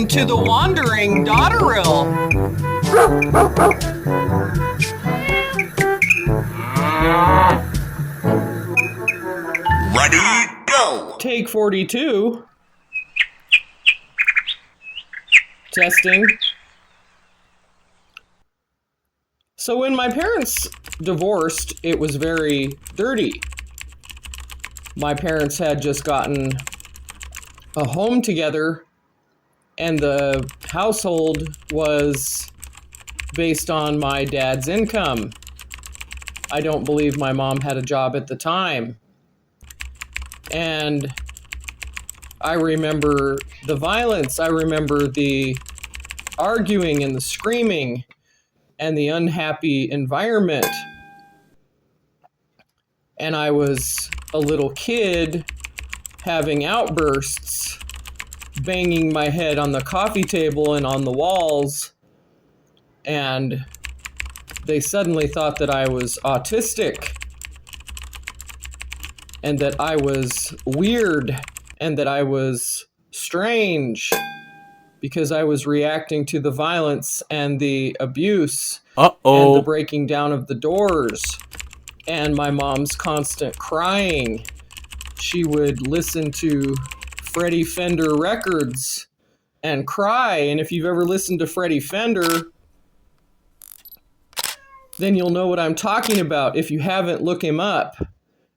to the Wandering Dotterill. Ready, go! Take 42. Testing. So when my parents divorced, it was very dirty. My parents had just gotten a home together, and the household was based on my dad's income. I don't believe my mom had a job at the time. And I remember the violence. I remember the arguing and the screaming and the unhappy environment. And I was a little kid having outbursts, banging my head on the coffee table and on the walls. And they suddenly thought that I was autistic and that I was weird and that I was strange because I was reacting to the violence and the abuse and the breaking down of the doors and my mom's constant crying. She would listen to Freddie Fender records and cry. And if you've ever listened to Freddie Fender, then you'll know what I'm talking about. If you haven't, look him up,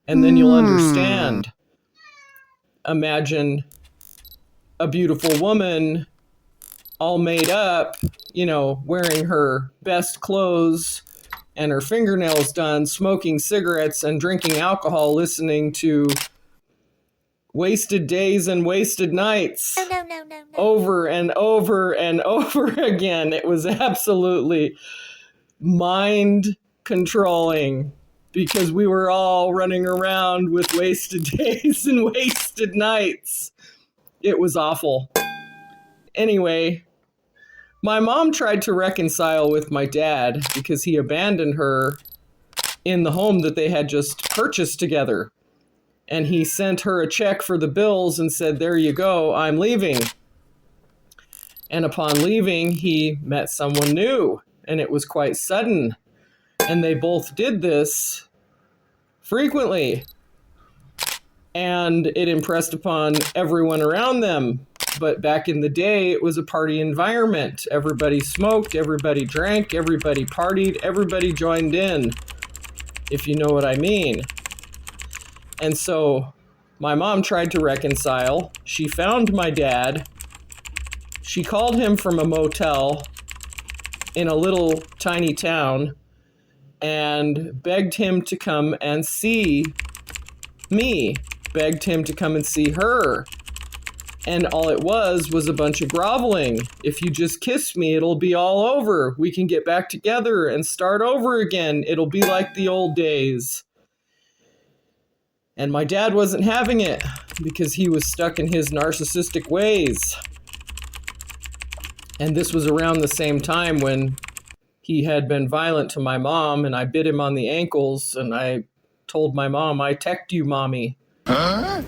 and then you'll understand. Imagine a beautiful woman all made up, you know, wearing her best clothes and her fingernails done, smoking cigarettes and drinking alcohol, listening to Wasted Days and Wasted Nights. No. Over and over and over again. It was absolutely mind controlling because we were all running around with wasted days and wasted nights. It was awful. Anyway, my mom tried to reconcile with my dad because he abandoned her in the home that they had just purchased together. And he sent her a check for the bills and said, "There you go, I'm leaving." And upon leaving, he met someone new, and it was quite sudden. And they both did this frequently. And it impressed upon everyone around them. But back in the day, it was a party environment. Everybody smoked, everybody drank, everybody partied, everybody joined in, if you know what I mean. And so my mom tried to reconcile. She found my dad. She called him from a motel in a little tiny town and begged him to come and see me, begged him to come and see her. And all it was a bunch of groveling. If you just kiss me, it'll be all over. We can get back together and start over again. It'll be like the old days. And my dad wasn't having it because he was stuck in his narcissistic ways. And this was around the same time when he had been violent to my mom, and I bit him on the ankles, and I told my mom, "I teched you, mommy." Huh?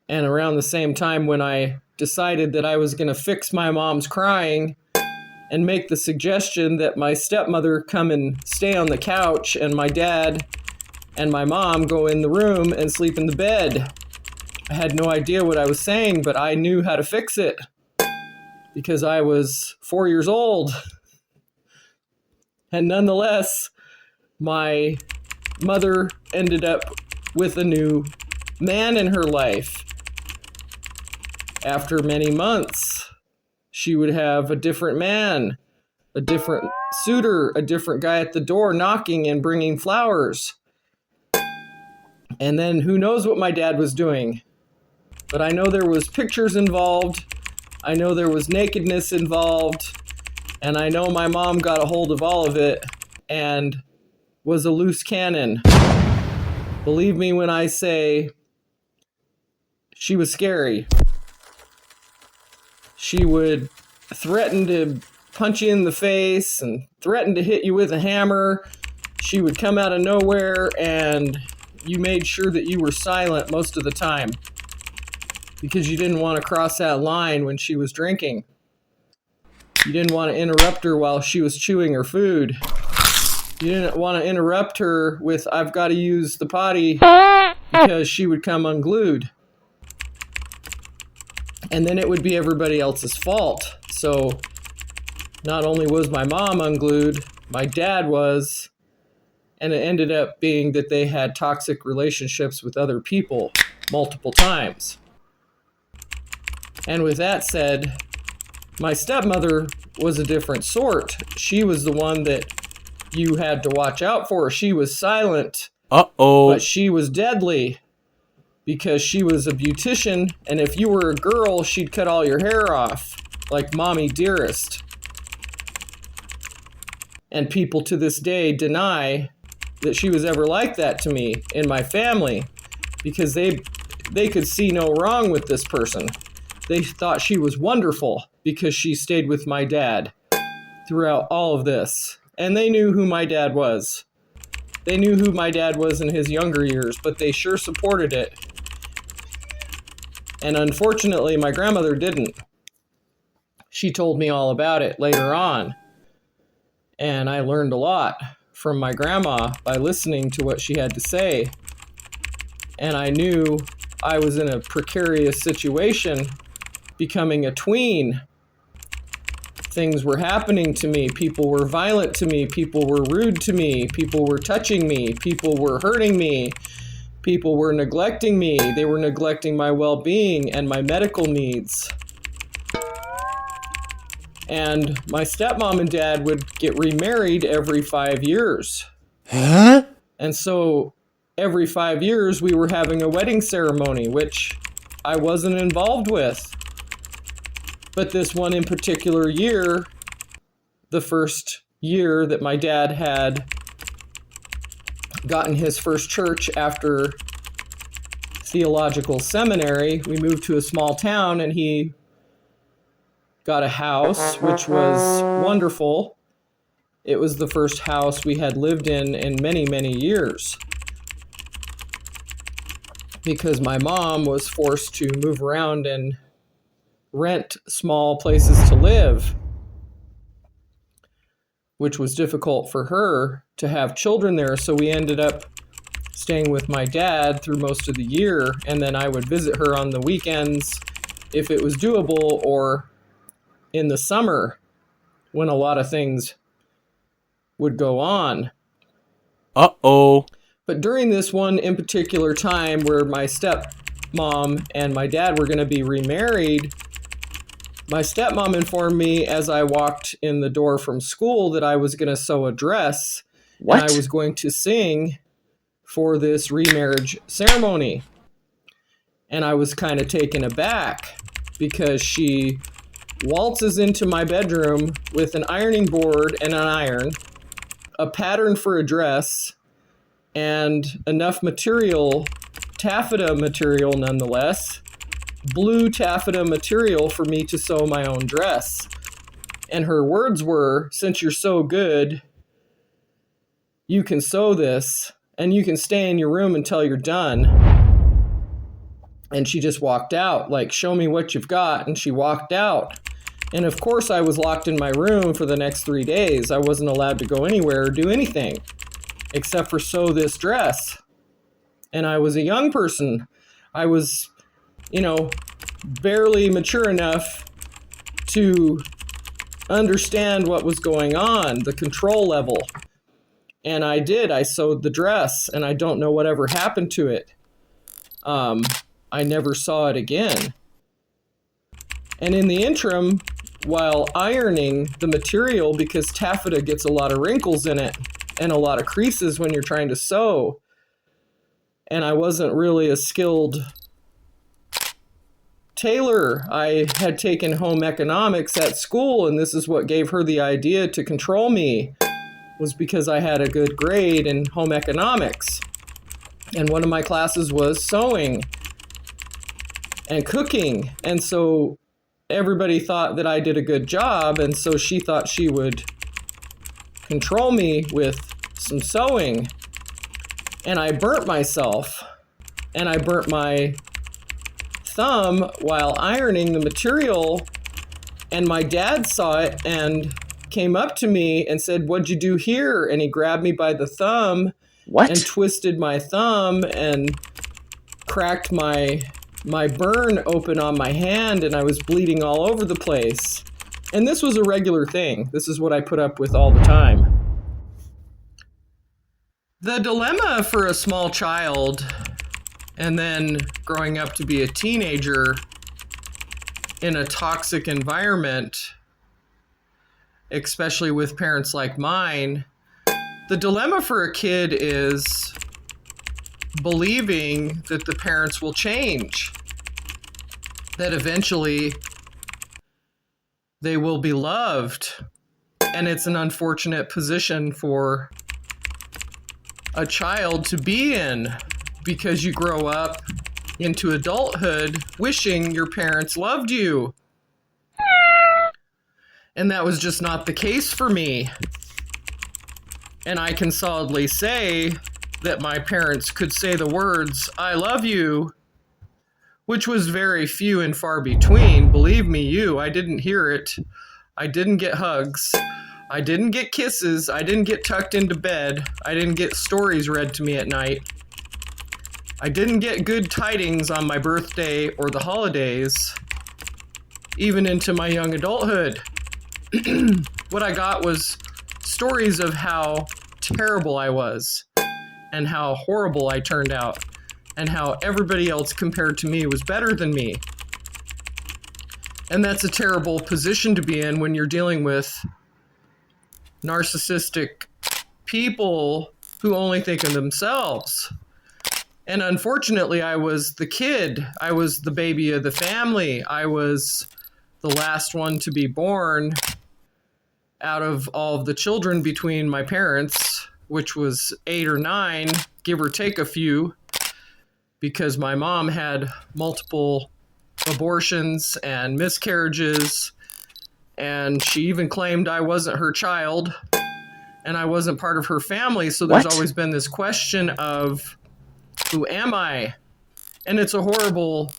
And around the same time when I decided that I was going to fix my mom's crying and make the suggestion that my stepmother come and stay on the couch and my dad and my mom go in the room and sleep in the bed. I had no idea what I was saying, but I knew how to fix it because I was 4 years old. And nonetheless, my mother ended up with a new man in her life. After many months, she would have a different man, a different suitor, a different guy at the door knocking and bringing flowers. And then who knows what my dad was doing. But I know there was pictures involved. I know there was nakedness involved. And I know my mom got a hold of all of it and was a loose cannon. Believe me when I say she was scary. She would threaten to punch you in the face and threaten to hit you with a hammer. She would come out of nowhere and you made sure that you were silent most of the time. because you didn't want to cross that line when she was drinking. You didn't want to interrupt her while she was chewing her food. You didn't want to interrupt her with, I've got to use the potty, because she would come unglued. And then it would be everybody else's fault. So not only was my mom unglued, my dad was, and it ended up being that they had toxic relationships with other people multiple times. And with that said, my stepmother was a different sort. She was the one that you had to watch out for. She was silent, but she was deadly, because she was a beautician, and if you were a girl, she'd cut all your hair off, like Mommy Dearest. And people to this day deny that she was ever like that to me in my family, because they could see no wrong with this person. They thought she was wonderful because she stayed with my dad throughout all of this. And they knew who my dad was. They knew who my dad was in his younger years, but they sure supported it. And unfortunately, my grandmother didn't. She told me all about it later on. And I learned a lot from my grandma by listening to what she had to say. And I knew I was in a precarious situation, becoming a tween. Things were happening to me. People were violent to me. People were rude to me. People were touching me. People were hurting me. People were neglecting me. They were neglecting my well-being and my medical needs. And my stepmom and dad would get remarried every 5 years. Huh? And so every 5 years we were having a wedding ceremony, which I wasn't involved with. But this one in particular year, the first year that my dad had gotten his first church after theological seminary, we moved to a small town and he got a house, which was wonderful. It was the first house we had lived in many, many years, because my mom was forced to move around and rent small places to live, which was difficult for her to have children there. So we ended up staying with my dad through most of the year, and then I would visit her on the weekends if it was doable, or in the summer when a lot of things would go on. But during this one in particular time where my stepmom and my dad were going to be remarried, my stepmom informed me as I walked in the door from school that I was going to sew a dress. What? And I was going to sing for this remarriage ceremony. And I was kind of taken aback because she waltzes into my bedroom with an ironing board and an iron, a pattern for a dress, and enough material, taffeta material nonetheless, blue taffeta material for me to sew my own dress. And her words were, "Since you're so good, you can sew this, and you can stay in your room until you're done." And she just walked out, like, "Show me what you've got." And she walked out. And of course, I was locked in my room for the next 3 days. I wasn't allowed to go anywhere or do anything except for sew this dress. And I was a young person. I was, barely mature enough to understand what was going on, the control level. And I did. I sewed the dress, and I don't know whatever happened to it. I never saw it again. And in the interim, while ironing the material, because taffeta gets a lot of wrinkles in it and a lot of creases when you're trying to sew, and I wasn't really a skilled tailor. I had taken home economics at school, and this is what gave her the idea to control me, was because I had a good grade in home economics. And one of my classes was sewing and cooking. And so everybody thought that I did a good job, and so she thought she would control me with some sewing. And I burnt myself, and I burnt my thumb while ironing the material, and my dad saw it and came up to me and said, "What'd you do here?" And he grabbed me by the thumb and twisted my thumb and cracked my burn open on my hand, and I was bleeding all over the place. And this was a regular thing. This is what I put up with all the time. The dilemma for a small child, and then growing up to be a teenager in a toxic environment, especially with parents like mine, the dilemma for a kid is believing that the parents will change, that eventually they will be loved. And it's an unfortunate position for a child to be in, because you grow up into adulthood wishing your parents loved you. And that was just not the case for me. And I can solidly say that my parents could say the words, "I love you," which was very few and far between. Believe me, I didn't hear it. I didn't get hugs. I didn't get kisses. I didn't get tucked into bed. I didn't get stories read to me at night. I didn't get good tidings on my birthday or the holidays, even into my young adulthood. What I got was stories of how terrible I was and how horrible I turned out and how everybody else compared to me was better than me. And that's a terrible position to be in when you're dealing with narcissistic people who only think of themselves. And unfortunately, I was the kid. I was the baby of the family. I was the last one to be born out of all of the children between my parents, which was 8 or 9, give or take a few, because my mom had multiple abortions and miscarriages, and she even claimed I wasn't her child and I wasn't part of her family. So there's always been this question of, who am I? And it's a horrible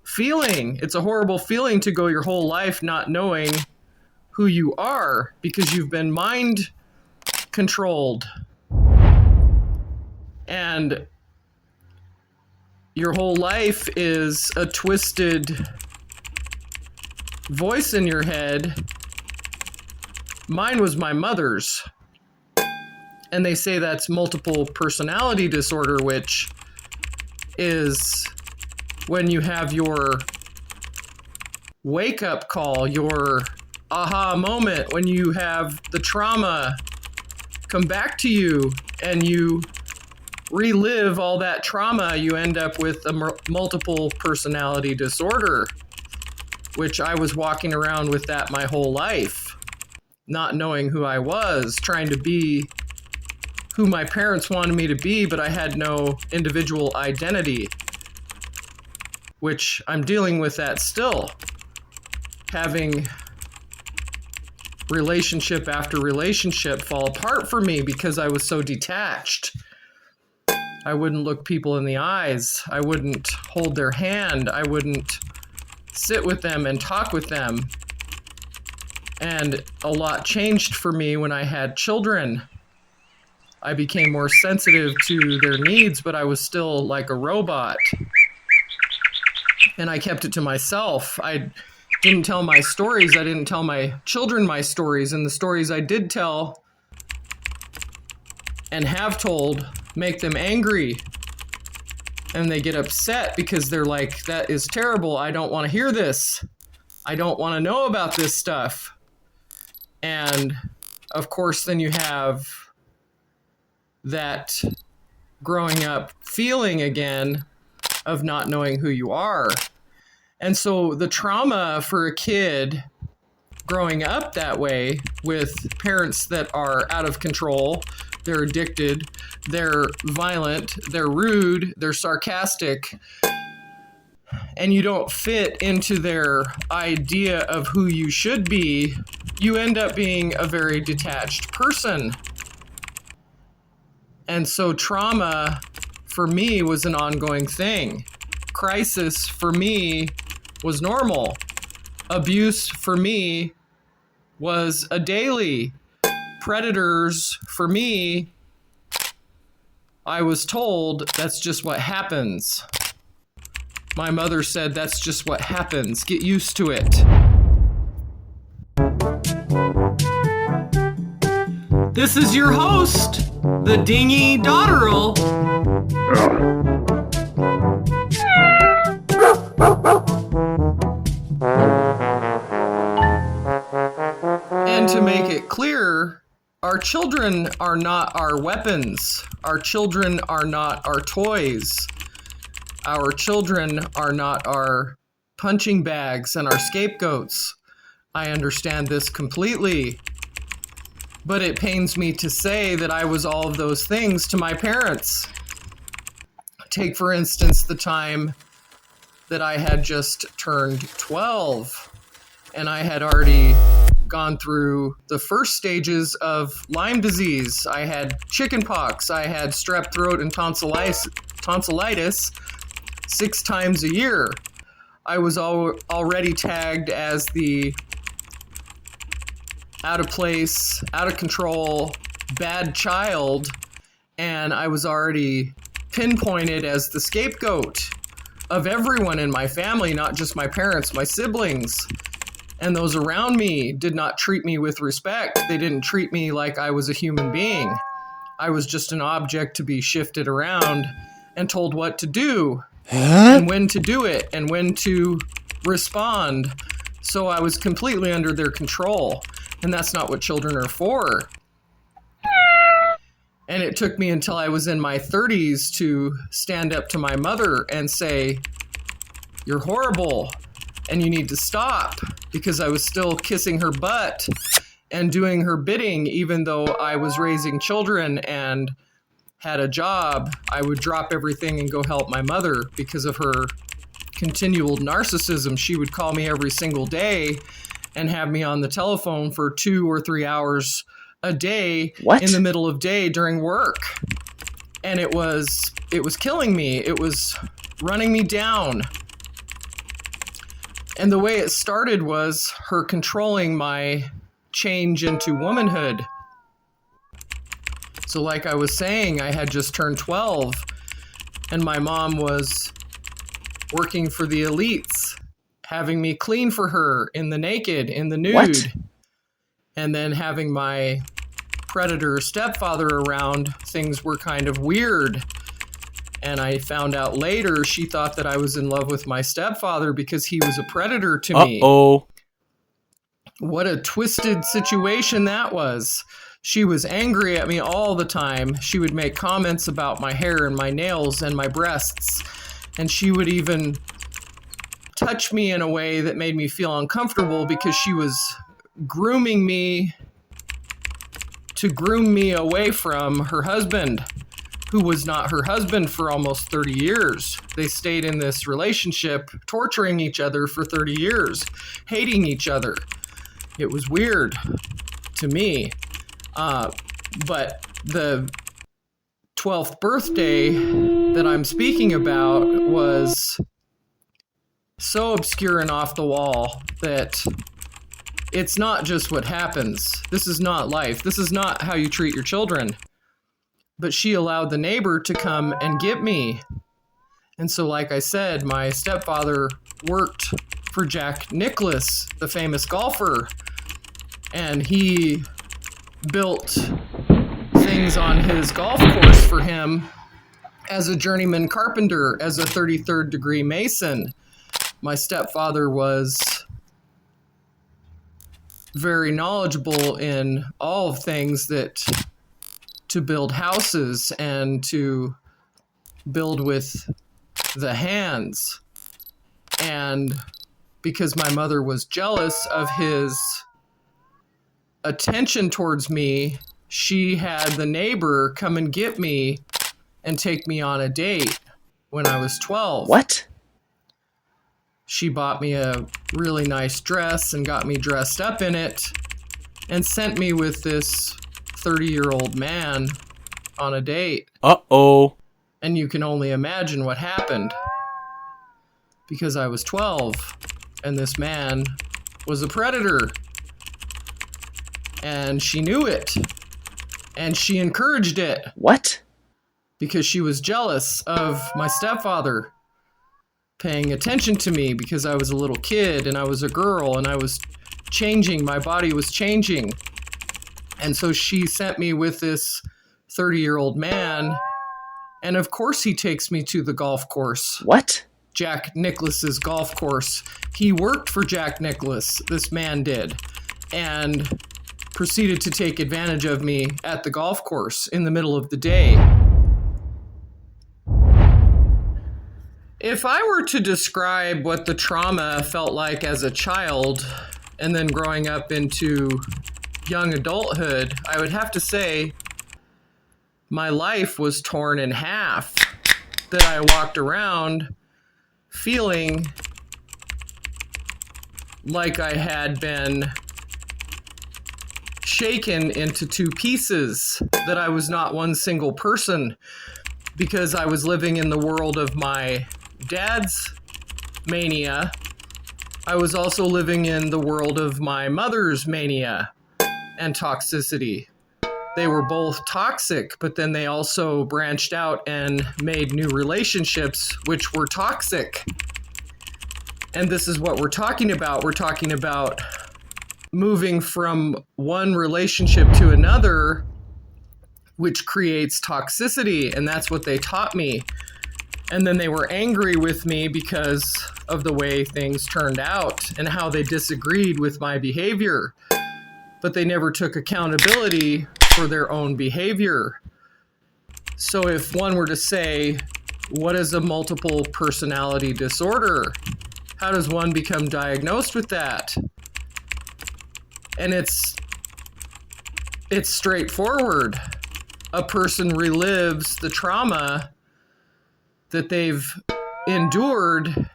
feeling. It's a horrible feeling to go your whole life not knowing who you are, because you've been mind controlled. And your whole life is a twisted voice in your head. Mine was my mother's. And they say that's multiple personality disorder, which is when you have your wake-up call, your aha moment, when you have the trauma come back to you and you relive all that trauma, you end up with a multiple personality disorder, which I was walking around with that my whole life, not knowing who I was, trying to be who my parents wanted me to be, but I had no individual identity, which I'm dealing with that still. Having relationship after relationship fall apart for me because I was so detached. I wouldn't look people in the eyes. I wouldn't hold their hand. I wouldn't sit with them and talk with them. And a lot changed for me when I had children. I became more sensitive to their needs, but I was still like a robot. And I kept it to myself. I didn't tell my stories. I didn't tell my children my stories. And the stories I did tell and have told make them angry. And they get upset because they're like, that is terrible. I don't want to hear this. I don't want to know about this stuff. And of course, then you have that growing up feeling again of not knowing who you are. And so the trauma for a kid growing up that way with parents that are out of control, they're addicted, they're violent, they're rude, they're sarcastic, and you don't fit into their idea of who you should be, you end up being a very detached person. And so trauma for me was an ongoing thing. crisis for me was normal. Abuse for me was a daily. Predators for me, I was told that's just what happens. My mother said that's just what happens. Get used to it. This is your host, the Dingy Dotterel. And to make it clear, our children are not our weapons. Our children are not our toys. Our children are not our punching bags and our scapegoats. I understand this completely. But it pains me to say that I was all of those things to my parents. Take, for instance, the time that I had just turned 12, and I had already gone through the first stages of Lyme disease. I had chickenpox, I had strep throat and tonsillitis 6 times a year. I was already tagged as the out of place, out of control, bad child, and I was already pinpointed as the scapegoat of everyone in my family, not just my parents, my siblings. And those around me did not treat me with respect. They didn't treat me like I was a human being. I was just an object to be shifted around and told what to do, and when to do it, and when to respond. So I was completely under their control. And that's not what children are for. And it took me until I was in my 30s to stand up to my mother and say, "You're horrible and you need to stop," because I was still kissing her butt and doing her bidding, even though I was raising children and had a job. I would drop everything and go help my mother because of her continual narcissism. She would call me every single day and have me on the telephone for 2 or 3 hours a day. What? In the middle of day during work. And it was killing me. It was running me down. And the way it started was her controlling my change into womanhood. So like I was saying, I had just turned 12 and my mom was working for the elites, having me clean for her in the naked, in the nude. What? And then having my predator stepfather around, things were kind of weird. And I found out later she thought that I was in love with my stepfather because he was a predator to me. Uh-oh. What a twisted situation that was. She was angry at me all the time. She would make comments about my hair and my nails and my breasts. And she would even touch me in a way that made me feel uncomfortable because she was grooming me to groom me away from her husband, who was not her husband for almost 30 years. They stayed in this relationship, torturing each other for 30 years, hating each other. It was weird to me. But the 12th birthday that I'm speaking about was so obscure and off the wall that it's not just what happens. This is not life. This is not how you treat your children. But she allowed the neighbor to come and get me. And so, like I said, my stepfather worked for Jack Nicklaus, the famous golfer, and he built things on his golf course for him as a journeyman carpenter, as a 33rd degree Mason. My stepfather was very knowledgeable in all of things that to build houses and to build with the hands. And because my mother was jealous of his attention towards me, she had the neighbor come and get me and take me on a date when I was 12. What? She bought me a really nice dress and got me dressed up in it and sent me with this 30-year-old man on a date. Uh-oh. And you can only imagine what happened. because I was 12 and this man was a predator. And she knew it. And she encouraged it. What? Because she was jealous of my stepfather paying attention to me because I was a little kid and I was a girl and I was changing. My body was changing. And so she sent me with this 30-year-old man. And of course he takes me to the golf course. What? Jack Nicklaus's golf course. He worked for Jack Nicklaus, this man did, and proceeded to take advantage of me at the golf course in the middle of the day. If I were to describe what the trauma felt like as a child and then growing up into young adulthood, I would have to say my life was torn in half, that I walked around feeling like I had been shaken into two pieces, that I was not one single person, because I was living in the world of my dad's mania. I was also living in the world of my mother's mania and toxicity. They were both toxic, but then they also branched out and made new relationships, which were toxic. And this is what we're talking about. We're talking about moving from one relationship to another, which creates toxicity. And that's what they taught me. And then they were angry with me because of the way things turned out and how they disagreed with my behavior. But they never took accountability for their own behavior. So if one were to say, what is a multiple personality disorder? How does one become diagnosed with that? And it's straightforward. A person relives the trauma that they've endured,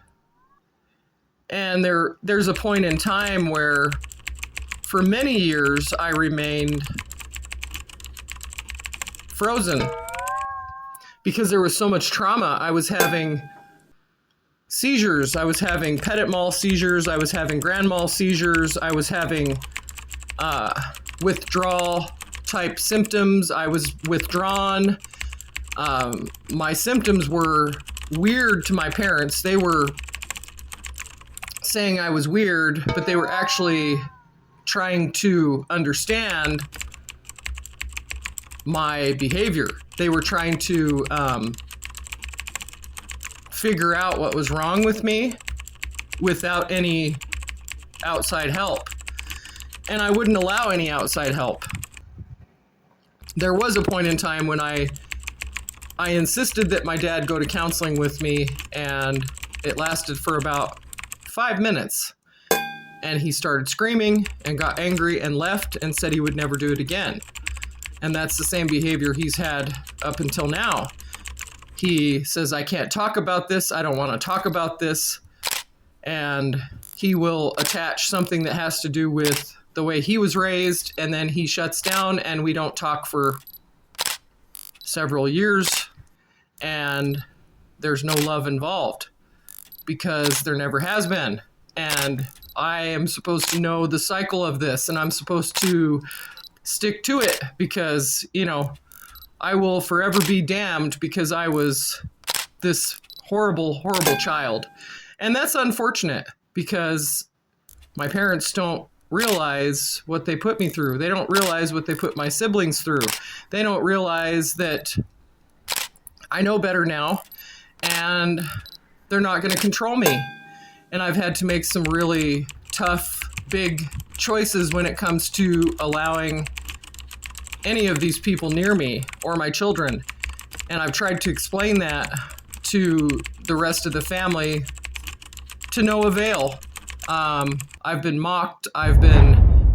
and there's a point in time where for many years I remained frozen because there was so much trauma. I was having seizures. I was having petit mal seizures. I was having grand mal seizures. I was having withdrawal type symptoms. I was withdrawn. My symptoms were weird to my parents. They were saying I was weird, but they were actually trying to understand my behavior. They were trying to figure out what was wrong with me without any outside help. And I wouldn't allow any outside help. There was a point in time when I insisted that my dad go to counseling with me, and it lasted for about 5 minutes. And he started screaming and got angry and left and said he would never do it again. And that's the same behavior he's had up until now. He says, I can't talk about this. I don't want to talk about this. And he will attach something that has to do with the way he was raised, and then he shuts down and we don't talk for several years, and there's no love involved because there never has been. And I am supposed to know the cycle of this, and I'm supposed to stick to it because, I will forever be damned because I was this horrible, horrible child. And that's unfortunate because my parents don't realize what they put me through. They don't realize what they put my siblings through. They don't realize that I know better now, and they're not going to control me. And I've had to make some really tough, big choices when it comes to allowing any of these people near me or my children. And I've tried to explain that to the rest of the family to no avail. I've been mocked. I've been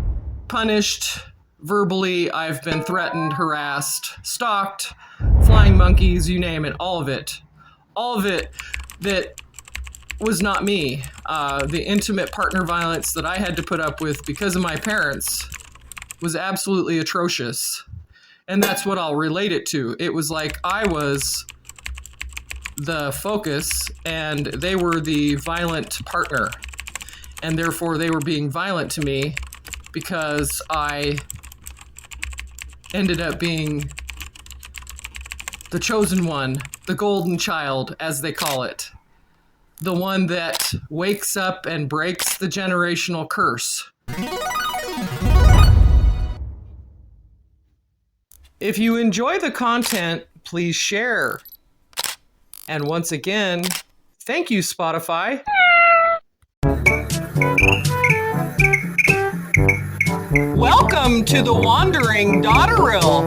punished verbally. I've been threatened, harassed, stalked, flying monkeys, you name it, all of it. All of it that was not me. The intimate partner violence that I had to put up with because of my parents was absolutely atrocious. And that's what I'll relate it to. It was like I was the focus, and they were the violent partner. And therefore, they were being violent to me because I ended up being the chosen one, the golden child, as they call it. The one that wakes up and breaks the generational curse. If you enjoy the content, please share. And once again, thank you, Spotify. Welcome to the Wandering Dotterel.